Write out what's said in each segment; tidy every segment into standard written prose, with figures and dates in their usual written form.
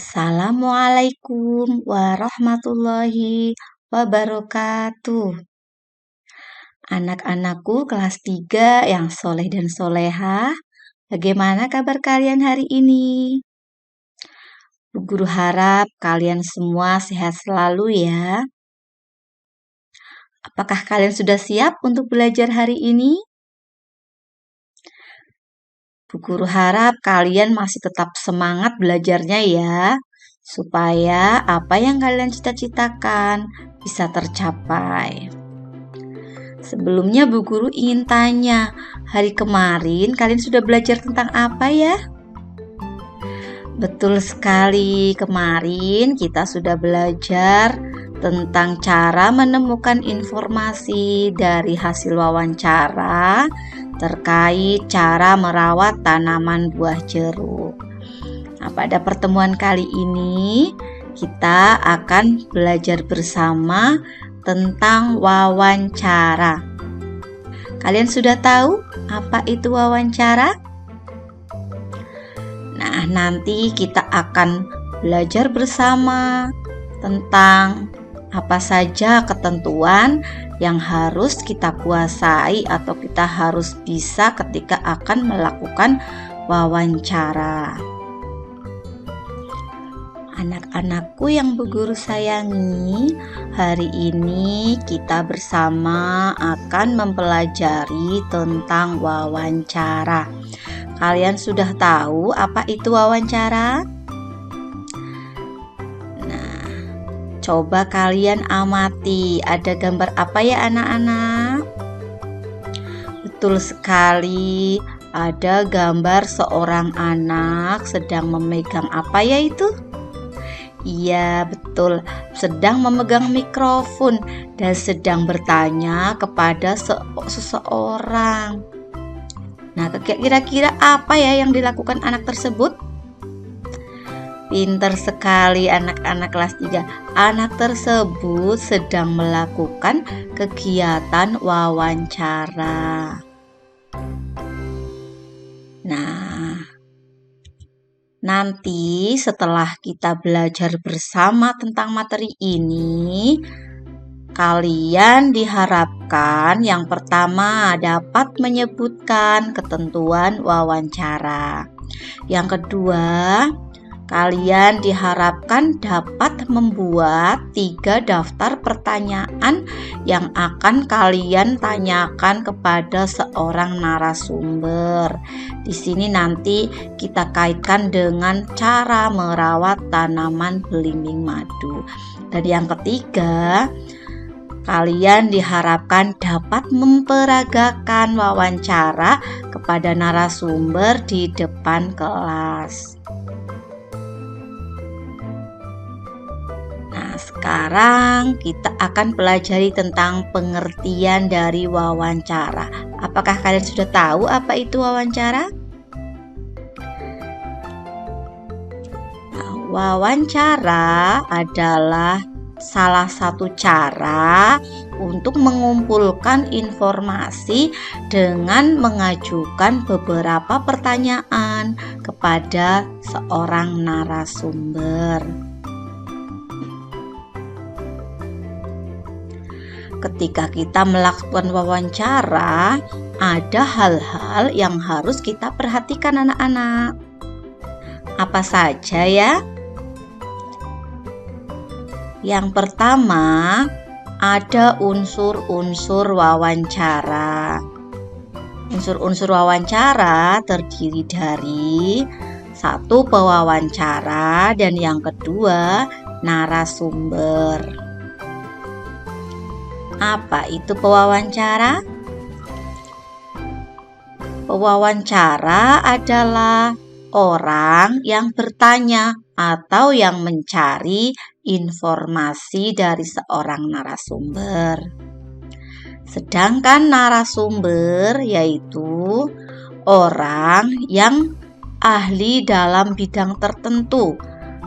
Assalamualaikum warahmatullahi wabarakatuh. Anak-anakku kelas 3 yang soleh dan solehah, bagaimana kabar kalian hari ini? Bu Guru harap kalian semua sehat selalu ya. Apakah kalian sudah siap untuk belajar hari ini? Bu Guru harap kalian masih tetap semangat belajarnya ya, supaya apa yang kalian cita-citakan bisa tercapai. Sebelumnya Bu Guru ingin tanya, hari kemarin kalian sudah belajar tentang apa ya? Betul sekali, kemarin kita sudah belajar tentang cara menemukan informasi dari hasil wawancara terkait cara merawat tanaman buah jeruk. Nah, pada pertemuan kali ini kita akan belajar bersama tentang wawancara. Kalian sudah tahu apa itu wawancara? Nah, nanti kita akan belajar bersama tentang apa saja ketentuan yang harus kita kuasai atau kita harus bisa ketika akan melakukan wawancara. Anak-anakku yang Bu Guru sayangi, hari ini kita bersama akan mempelajari tentang wawancara. Kalian sudah tahu apa itu wawancara? Nah, coba kalian amati, ada gambar apa ya anak-anak? Betul sekali, ada gambar seorang anak sedang memegang apa ya itu? Iya, betul, sedang memegang mikrofon dan sedang bertanya kepada seseorang. Nah, kira-kira apa ya yang dilakukan anak tersebut? Pintar sekali anak-anak kelas 3. Anak tersebut sedang melakukan kegiatan wawancara. Nah, nanti setelah kita belajar bersama tentang materi ini, kalian diharapkan yang pertama dapat menyebutkan ketentuan wawancara. Yang kedua, kalian diharapkan dapat membuat 3 daftar pertanyaan yang akan kalian tanyakan kepada seorang narasumber. Di sini nanti kita kaitkan dengan cara merawat tanaman belimbing madu. Dan yang ketiga, kalian diharapkan dapat memperagakan wawancara kepada narasumber di depan kelas. Nah, sekarang kita akan pelajari tentang pengertian dari wawancara. Apakah kalian sudah tahu apa itu wawancara? Nah, wawancara adalah salah satu cara untuk mengumpulkan informasi dengan mengajukan beberapa pertanyaan kepada seorang narasumber. Ketika kita melakukan wawancara, ada hal-hal yang harus kita perhatikan anak-anak. Apa saja ya? Yang pertama, ada unsur-unsur wawancara. Unsur-unsur wawancara terdiri dari 1 pewawancara dan yang kedua narasumber. Apa itu pewawancara? Pewawancara adalah orang yang bertanya atau yang mencari informasi dari seorang narasumber. Sedangkan narasumber yaitu orang yang ahli dalam bidang tertentu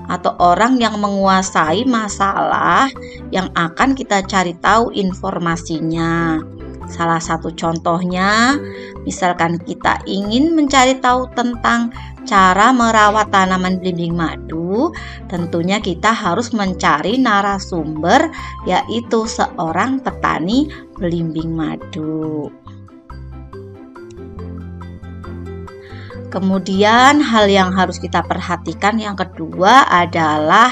atau orang yang menguasai masalah yang akan kita cari tahu informasinya. Salah satu contohnya, misalkan kita ingin mencari tahu tentang cara merawat tanaman belimbing madu, madu, tentunya kita harus mencari narasumber, yaitu seorang petani belimbing madu. Kemudian hal yang harus kita perhatikan yang kedua adalah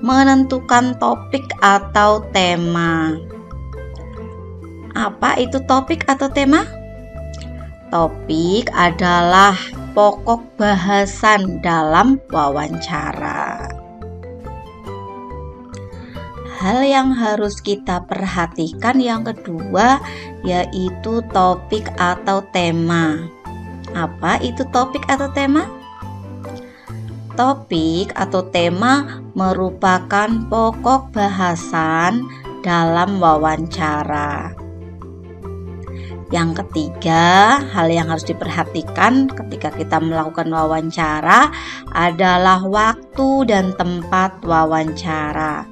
menentukan topik atau tema. Apa itu topik atau tema? Topik adalah pokok bahasan dalam wawancara. Hal yang harus kita perhatikan yang kedua yaitu topik atau tema. Apa itu topik atau tema? Topik atau tema merupakan pokok bahasan dalam wawancara. Yang ketiga, hal yang harus diperhatikan ketika kita melakukan wawancara adalah waktu dan tempat wawancara.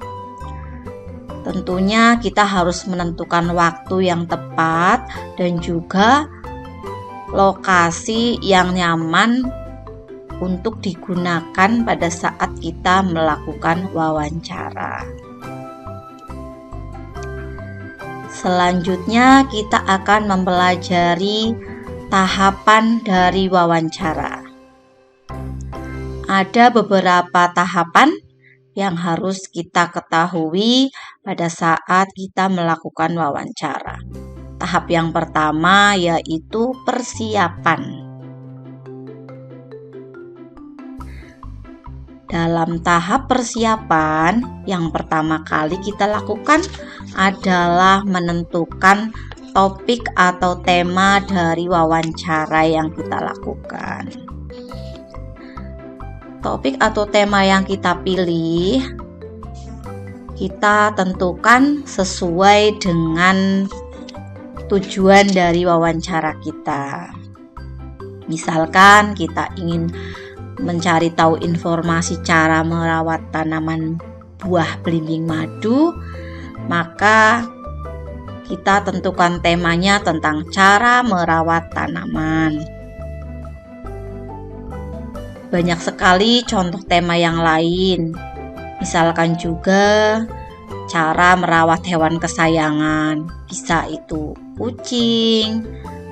Tentunya kita harus menentukan waktu yang tepat dan juga lokasi yang nyaman untuk digunakan pada saat kita melakukan wawancara. Selanjutnya kita akan mempelajari tahapan dari wawancara. Ada beberapa tahapan yang harus kita ketahui pada saat kita melakukan wawancara. Tahap yang pertama yaitu persiapan. Dalam tahap persiapan, yang pertama kali kita lakukan adalah menentukan topik atau tema dari wawancara yang kita lakukan. Topik atau tema yang kita pilih, kita tentukan sesuai dengan tujuan dari wawancara kita. Misalkan kita ingin mencari tahu informasi cara merawat tanaman buah belimbing madu, maka kita tentukan temanya tentang cara merawat tanaman. Banyak sekali contoh tema yang lain, misalkan juga cara merawat hewan kesayangan, bisa itu kucing,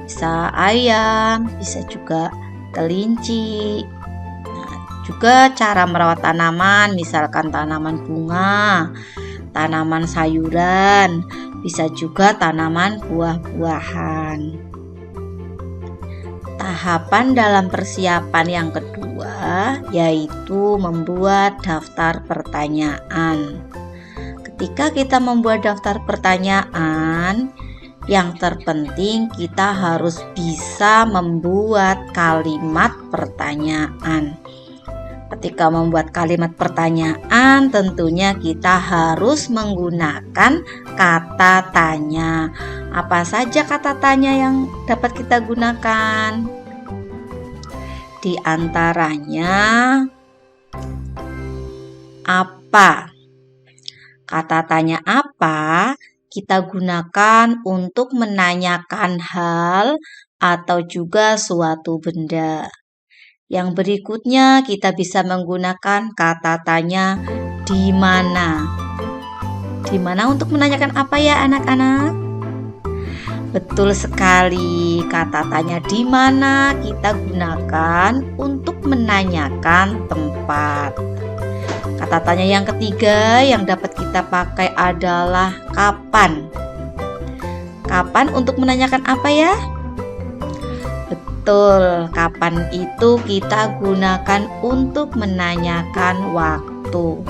bisa ayam, bisa juga kelinci. Juga cara merawat tanaman, misalkan tanaman bunga, tanaman sayuran, bisa juga tanaman buah-buahan. Tahapan dalam persiapan yang kedua yaitu membuat daftar pertanyaan. Ketika kita membuat daftar pertanyaan, yang terpenting kita harus bisa membuat kalimat pertanyaan. Ketika membuat kalimat pertanyaan, tentunya kita harus menggunakan kata tanya. Apa saja kata tanya yang dapat kita gunakan? Di antaranya, apa? Kata tanya apa kita gunakan untuk menanyakan hal atau juga suatu benda. Yang berikutnya kita bisa menggunakan kata tanya di mana. Di mana untuk menanyakan apa ya anak-anak? Betul sekali, kata tanya di mana kita gunakan untuk menanyakan tempat. Kata tanya yang ketiga yang dapat kita pakai adalah kapan. Kapan untuk menanyakan apa ya? Betul, kapan itu kita gunakan untuk menanyakan waktu.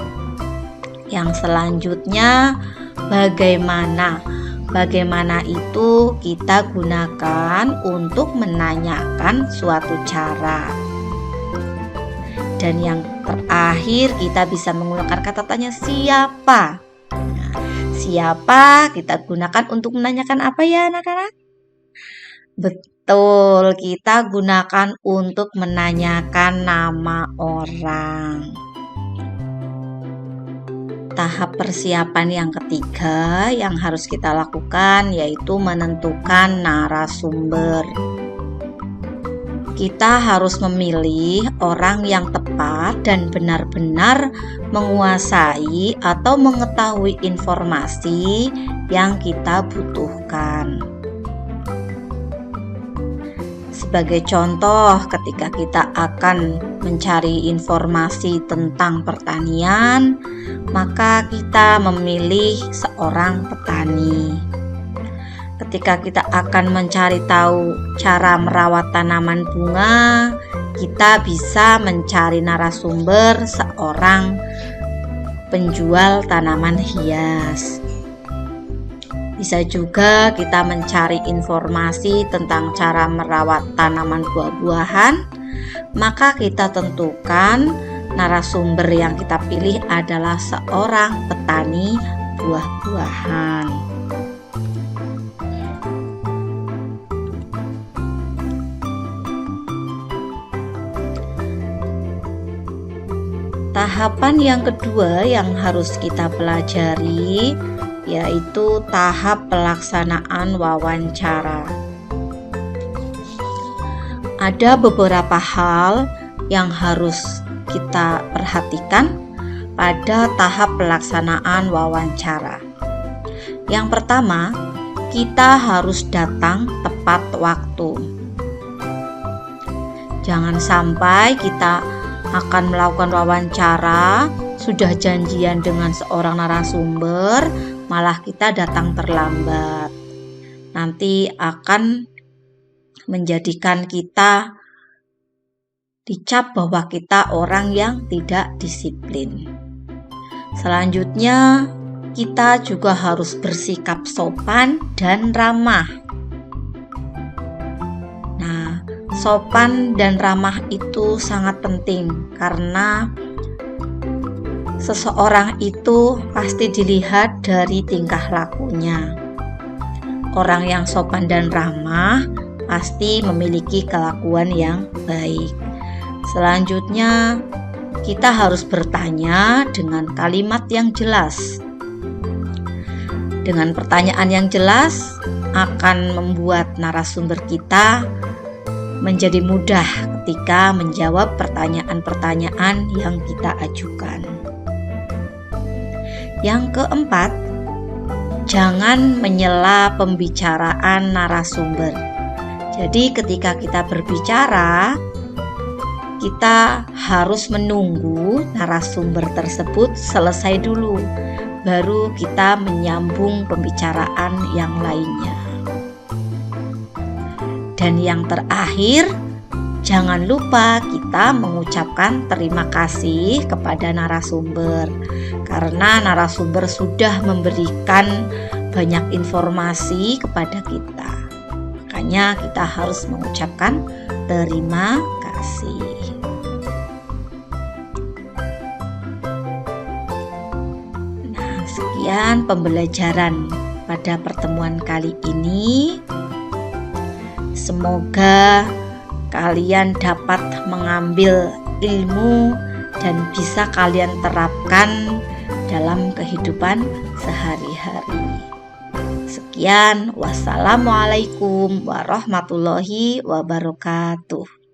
Yang selanjutnya, bagaimana? Bagaimana itu kita gunakan untuk menanyakan suatu cara. Dan yang terakhir kita bisa menggunakan kata tanya siapa. Nah, siapa kita gunakan untuk menanyakan apa ya anak-anak? Betul, kita gunakan untuk menanyakan nama orang. Tahap persiapan yang ketiga yang harus kita lakukan yaitu menentukan narasumber. kita harus memilih orang yang tepat dan benar-benar menguasai atau mengetahui informasi yang kita butuhkan. Sebagai contoh, ketika kita akan mencari informasi tentang pertanian, maka kita memilih seorang petani. Ketika kita akan mencari tahu cara merawat tanaman bunga, kita bisa mencari narasumber seorang penjual tanaman hias. Bisa juga kita mencari informasi tentang cara merawat tanaman buah-buahan, maka kita tentukan narasumber yang kita pilih adalah seorang petani buah-buahan. Tahapan yang kedua yang harus kita pelajari yaitu tahap pelaksanaan wawancara. Ada beberapa hal yang harus kita perhatikan pada tahap pelaksanaan wawancara. Yang pertama, kita harus datang tepat waktu. Jangan sampai kita akan melakukan wawancara, sudah janjian dengan seorang narasumber, malah kita datang terlambat. Nanti akan menjadikan kita dicap bahwa kita orang yang tidak disiplin. Selanjutnya, kita juga harus bersikap sopan dan ramah. Nah, sopan dan ramah itu sangat penting karena seseorang itu pasti dilihat dari tingkah lakunya. Orang yang sopan dan ramah pasti memiliki kelakuan yang baik. Selanjutnya, kita harus bertanya dengan kalimat yang jelas. Dengan pertanyaan yang jelas akan membuat narasumber kita menjadi mudah ketika menjawab pertanyaan-pertanyaan yang kita ajukan. Yang keempat, jangan menyela pembicaraan narasumber. Jadi ketika kita berbicara, kita harus menunggu narasumber tersebut selesai dulu, baru kita menyambung pembicaraan yang lainnya. Dan yang terakhir, jangan lupa kita mengucapkan terima kasih kepada narasumber karena narasumber sudah memberikan banyak informasi kepada kita. Makanya kita harus mengucapkan terima kasih. Nah, sekian pembelajaran pada pertemuan kali ini. Semoga kalian dapat mengambil ilmu dan bisa kalian terapkan dalam kehidupan sehari-hari. Sekian, wassalamualaikum warahmatullahi wabarakatuh.